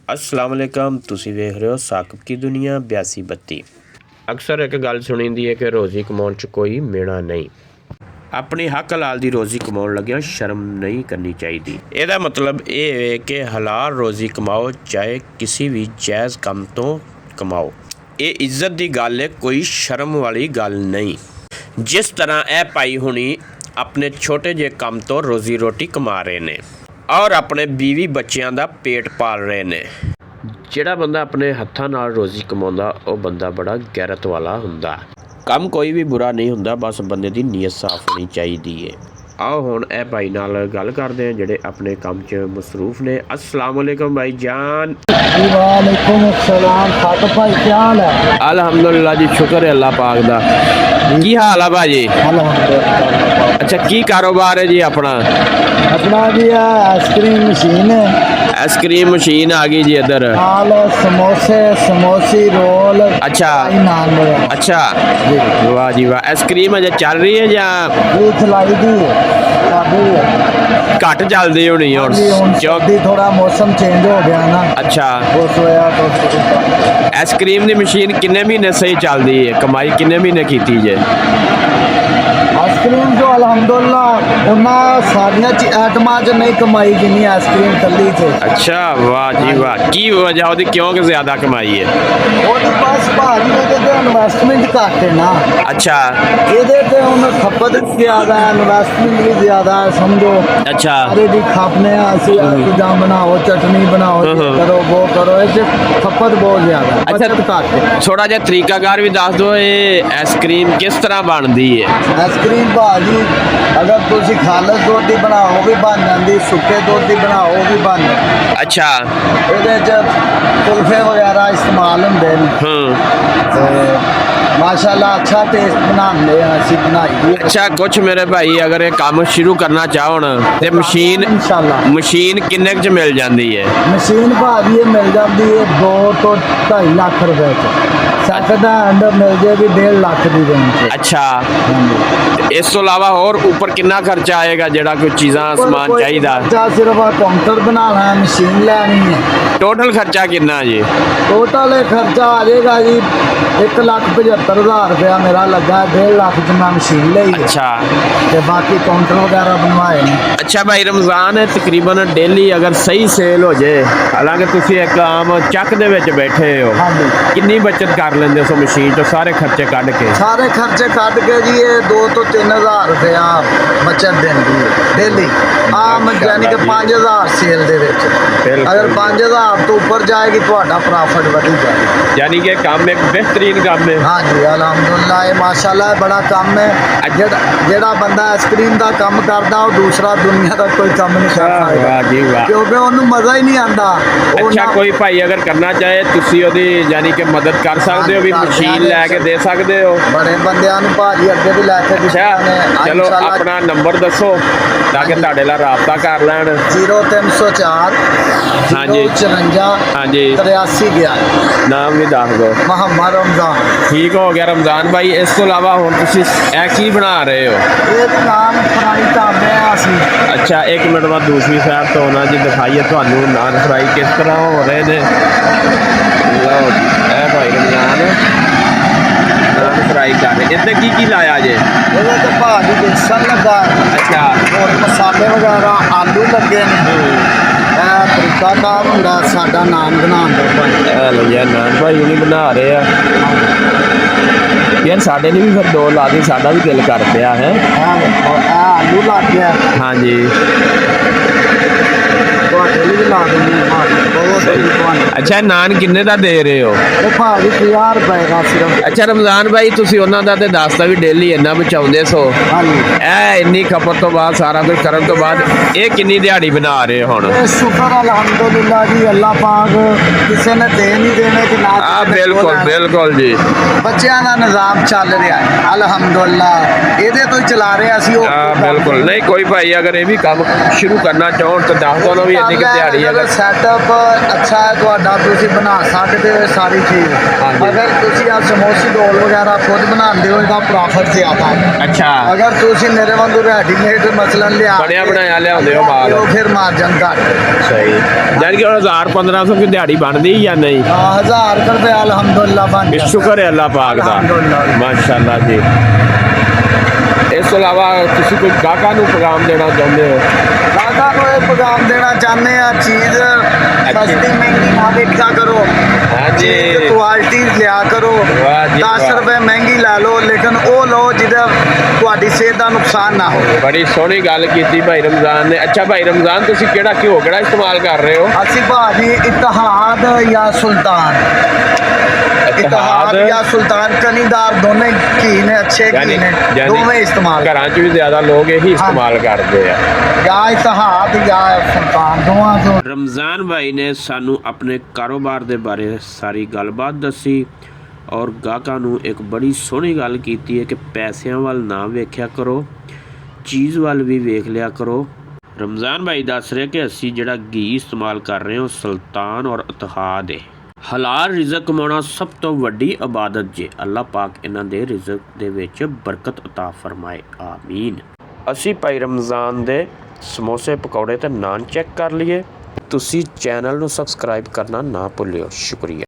अस्सलाम वालेकुम, तुसी वेख रहे हो साकिब की दुनिया 8232। अक्सर एक गल सुनी दी है कि रोज़ी कमाउण च कोई मेना नहीं। अपनी हक हलाल दी रोज़ी कमाउण लग्गियां शर्म नहीं करनी चाहिदी। ਇਹਦਾ मतलब ये है कि हलाल रोज़ी कमाओ, चाहे किसी भी जायज़ काम तो कमाओ। ये इज्जत की गल है, कोई शर्म वाली गल नहीं। जिस तरह ए भाई हुणी अपने छोटे जे काम तो रोज़ी रोटी कमा रहे ने और अपने बीवी बच्चों का पेट पाल रहे ने। ਜਿਹੜਾ ਬੰਦਾ ਆਪਣੇ ਹੱਥਾਂ ਨਾਲ ਰੋਜ਼ੀ ਕਮਾਉਂਦਾ ਉਹ ਬੰਦਾ ਬੜਾ ਗੈਰਤ ਵਾਲਾ ਹੁੰਦਾ। ਕੰਮ ਕੋਈ ਵੀ ਬੁਰਾ ਨਹੀਂ ਹੁੰਦਾ, ਬਸ ਬੰਦੇ ਦੀ ਨੀਅਤ ਸਾਫ਼ ਹੋਣੀ ਚਾਹੀਦੀ ਹੈ। आओ हुण ए भाई नाल गल करते हैं जिहड़े अपने काम च मसरूफ ने। अस्सलाम वालेकुम भाई जान। वालेकुम अस्सलाम खाटू भाई, क्या हाल है? अल्हम्दुलिल्लाह जी, शुक्र है अल्लाह पाक दा। की हाल है भाजी? अच्छा, की कारोबार है जी अपना? अपना जी आइसक्रीम मशीन है। आइसक्रीम मशीन आ गई जी इधर। नाल समोसे समोसी रोल। अच्छा अच्छा, वाह जी वाह। आइसक्रीम अजे चल रही है या ये चलाई दी है? घट चलती होनी क्योंकि थोड़ा मौसम चेंज हो गया ना। अच्छा, उस वजह तो आइसक्रीम की मशीन किन्ने महीने सही चलती है? कमाई किन्ने महीने की जे? आइसक्रीम तो अल्हम्दुलिल्लाह उन्हें सारिया आइटमां च नहीं कमाई जिन्नी आइसक्रीम कली च। अच्छा, वाह जी वाह। की वजह होती क्यों कि ज्यादा कमाई है? बस भाजी इन्वेस्टमेंट घट है ना। अच्छा, ये खपत भी ज्यादा है, इन्वेस्टमेंट भी ज्यादा है, समझो। अच्छा, अरे जी खापने चीज़ा बनाओ, चटनी बनाओ, करो वो करो, ये खपत बहुत ज्यादा है। अच्छा, थोड़ा जहा तरीकाकार भी दस दो, ये आइसक्रीम किस तरह बनती है? आइसक्रीम भाजी अगर तुम खालस दुध की बनाओ भी बन जाती, सुके दुध की बनाओ भी बन जाती। अच्छा, ये कुल्फे वगैरह इस्तेमाल होंगे। माशाल्लाह अच्छा टेस्ट बनाने असी बनाई। अच्छा, कुछ मेरे भाई अगर ये काम शुरू करना चाहो ना तो मशीन इंशाल्लाह मशीन किन्ने च मिल जाती है? मशीन भाजी मिल जाती है 2 तो 2.5 लाख रुपए सैकंड हैंड मिल जाए भी 1.5 लाख की रेंज। अच्छा, इस तो इलावा और ऊपर कितना खर्चा आएगा जेड़ा कोई चीज़ां समान चाहिए? सिर्फ काउंटर बनाना है, मशीन लेनी है। टोटल खर्चा कितना जी? टोटल खर्चा आ जाएगा जी 1,75,000 रुपया मेरा लगा। 1.5 लाख च मैं मशीन ली। अच्छा, ते बाकी काउंटर वगैरह बनवाए ने। अच्छा भाई, रमज़ान है तकरीबन डेली अगर सही सेल हो जाए, हालांकि तुसी एक आम चक दे विच बैठे हो, हाँ जी, कितनी बचत कर लेंदे हो मशीन तो सारे खर्चे कट के? सारे खर्चे कट के जी ये 2 तो 3,000 रुपया बचत देंदी है डेली। आम यानी कि 5,000 सेल दे विच अगर 5,000 तो ऊपर जाएगी तो प्रॉफिट बढ़ जाएगा। यानी कि काम एक बेहतरीन काम है। हाँ जी, अल्हम्दुलिल्लाह ये माशाल्लाह बड़ा काम है। जेड़ा बंदा आइसक्रीम का काम करता वो दूसरा दुनिया का कोई काम नहीं कर सकता, क्योंकि उन्हें मजा ही नहीं आता। अच्छा, कोई भाई अगर करना चाहे तुसी ओदी यानी कि मदद कर सकते हो, भी मशीन लैके दे सकते हो बड़े बंदियां नूं भाजी अगे भी लैके। अच्छा, चलो अपना नंबर दसो ताकि तुहाडे नाल राबता कर लैण। 0304 हाँ जी 54 हाँ जी 83 11। नाम भी दस दो। मोहम्मद रमजान। ठीक हो गया रमजान भाई। इस तो इलावा हुण तुसी की बना रहे हो? ये नान फ्राई कर रहे हैं असीं। अच्छा, 1 मिनट बाद दूसरी साइड तो होना जी दिखाइए तुहानू नान फ्राई किस तरह हो रहे ने। लो जी, ए भाई रमजान नान फ्राई कर रहे। इत्ते की लाया जे? ये तो भाजी बेसन लगा। अच्छा, और मसाले वगैरह आलू लगे ने। तरीका कार होंदा साडा नान बनाने दा भाई। लो यार, नान भाई नहीं बना रहे हैं यार, साढ़े ने भी फिर 2 ला दी, साडा भी दिल कर पिया है। आलू लग गया। हाँ जी, अच्छा, नान किन्ने दा दे रहे हो? 50 रुपए का सिर्फ। अच्छा रमजान भाई, तुसी उन्हां दा ते दसदा भी डेली इन्ना बचाउंदे सो। हाँ जी, ए इन्नी खपत तो बाद सारा कुछ करन तो बाद ये किन्नी दिहाड़ी बना रहे हो हुण? शुक्र अल्हम्दुलिल्लाह जी, अल्लाह पाक किसी ने दे नहीं देने की ना। बिल्कुल बिल्कुल जी, बच्चों का निज़ाम चल रहा है अल्हम्दुलिल्लाह, ये तो चला रहे असी। बिल्कुल नहीं, कोई भाई अगर ये भी काम शुरू करना चाहो तो दस दो ना भी इन्नी की दिहाड़ी अगर सेटअप ਅੱਛਾ ਹੈ ਤੁਹਾਡਾ, ਤੁਸੀਂ ਬਣਾ ਸਕਦੇ ਹੋ ਇਹ ਸਾਰੀ ਚੀਜ਼। ਹਾਂਜੀ। ਅਗਰ ਤੁਸੀਂ ਆ ਸਮੋਸੇ ਰੋਲ ਵਗੈਰਾ ਖੁਦ ਬਣਾਉਂਦੇ ਹੋ ਇਹਦਾ ਪ੍ਰੋਫਿਟ ਜ਼ਿਆਦਾ ਹੈ। ਅੱਛਾ ਅਗਰ ਤੁਸੀਂ ਮੇਰੇ ਵਾਂਗੂ ਰੈਡੀਮੇਡ ਮਸਲਨ ਲਿਆ ਬਣਿਆ ਕੇ ਬਣਾਇਆ ਲਿਆਉਂਦੇ ਹੋ ਮਾਲ। ਉਹ ਫਿਰ ਮਾਰਜਨ ਘੱਟ। ਸਹੀ ਜਾਨੀ ਕਿ ਹੁਣ 1000-1500 ਦੀ ਦਿਹਾੜੀ ਬਣਦੀ ਜਾਂ ਨਹੀਂ? 1000 ਰੁਪਏ ਅਲਹਮਦੁਲਿਲਾ ਬਣ ਵੀ ਜਾਂਦਾ। ਸ਼ੁਕਰ ਹੈ ਅੱਲਾਹ ਪਾਕ ਦਾ, ਅਲਹਮਦੁਲਿਲਾ। ਮਾਸ਼ਾਅੱਲਾ ਜੀ। ਇਸ ਤੋਂ ਇਲਾਵਾ ਤੁਸੀਂ ਕੋਈ ਗਾਹਕਾਂ ਨੂੰ ਪੈਗਾਮ ਦੇਣਾ ਚਾਹੁੰਦੇ ਹੋ? ਗਾਹਕਾਂ ਨੂੰ ਇਹ ਪੈਗਾਮ ਦੇਣਾ ਚਾਹੁੰਦੇ ਆ, ਚੀਜ਼ ਸਸਤੀ ਮਹਿੰਗੀ ਨਾ ਵੇਖਿਆ ਕਰੋ। ਹਾਂਜੀ। ਚੀਜ਼ ਕੁਆਲਿਟੀ ਲਿਆ ਕਰੋ। ਵਾਹ ਜੀ 10 ਵਾਹ। ਰੁਪਏ ਮਹਿੰਗੀ ਲੈ ਲਓ, ਲੇਕਿਨ ਉਹ ਲਓ ਜਿਹਦਾ ਤੁਹਾਡੀ ਸਿਹਤ ਦਾ ਨੁਕਸਾਨ ਨਾ ਹੋਵੇ। ਬੜੀ ਸੋਹਣੀ ਗੱਲ ਕੀਤੀ ਭਾਈ ਰਮਜ਼ਾਨ ਨੇ। ਅੱਛਾ ਭਾਈ ਰਮਜ਼ਾਨ, ਤੁਸੀਂ ਕਿਹੜਾ ਘਿਓ ਕਿਹੜਾ ਇਸਤੇਮਾਲ ਕਰ ਰਹੇ ਹੋ? ਅਸੀਂ ਭਾਜੀ ਇਤਿਹਾਦ ਜਾਂ ਸੁਲਤਾਨ, ਇਤਿਹਾਦ ਜਾਂ ਸੁਲਤਾਨ ਕਨੀਦਾਰ ਦੋਨੇ ਘੀ ਨੇ, ਅੱਛੇ ਘੀ ਨੇ, ਦੋਵੇਂ ਇਸਤੇਮਾਲ ਘਰਾਂ 'ਚ ਵੀ ਜ਼ਿਆਦਾ ਲੋਕ ਇਹੀ ਇਸਤੇਮਾਲ ਕਰਦੇ ਆ। ਜਾਂ ਇਤਿਹਾਦ ਜਾਂ ਸੁਲਤਾਨ, ਦੋਵਾਂ ਤੋਂ। ਰਮਜ਼ਾਨ ਭਾਈ ਨੇ ਸਾਨੂੰ ਆਪਣੇ ਕਾਰੋਬਾਰ ਦੇ ਬਾਰੇ ਸਾਰੀ ਗੱਲਬਾਤ ਦੱਸੀ ਔਰ ਗਾਹਕਾਂ ਨੂੰ ਇੱਕ ਬੜੀ ਸੋਹਣੀ ਗੱਲ ਕੀਤੀ ਹੈ ਕਿ ਪੈਸਿਆਂ ਵੱਲ ਨਾ ਵੇਖਿਆ ਕਰੋ, ਚੀਜ਼ ਵੱਲ ਵੀ ਵੇਖ ਲਿਆ ਕਰੋ। ਰਮਜ਼ਾਨ ਭਾਈ ਦੱਸ ਰਹੇ ਕਿ ਅਸੀਂ ਜਿਹੜਾ ਘੀ ਇਸਤੇਮਾਲ ਕਰ ਰਹੇ ਹਾਂ ਸੁਲਤਾਨ ਔਰ ਇਤਿਹਾਦ ਹੈ। ਹਲਾਲ ਰਿਜ਼ਕ ਕਮਾਉਣਾ ਸਭ ਤੋਂ ਵੱਡੀ ਇਬਾਦਤ ਜੇ। ਅੱਲਾਹ ਪਾਕ ਇਹਨਾਂ ਦੇ ਰਿਜ਼ਕ ਦੇ ਵਿੱਚ ਬਰਕਤ ਅਤਾ ਫਰਮਾਏ, ਆਮੀਨ। ਅਸੀਂ ਭਾਈ ਰਮਜ਼ਾਨ ਦੇ ਸਮੋਸੇ ਪਕੌੜੇ ਤੇ ਨਾਨ ਚੈੱਕ ਕਰ ਲਈਏ। ਤੁਸੀਂ ਚੈਨਲ ਨੂੰ ਸਬਸਕ੍ਰਾਈਬ ਕਰਨਾ ਨਾ ਭੁੱਲਿਓ। ਸ਼ੁਕਰੀਆ।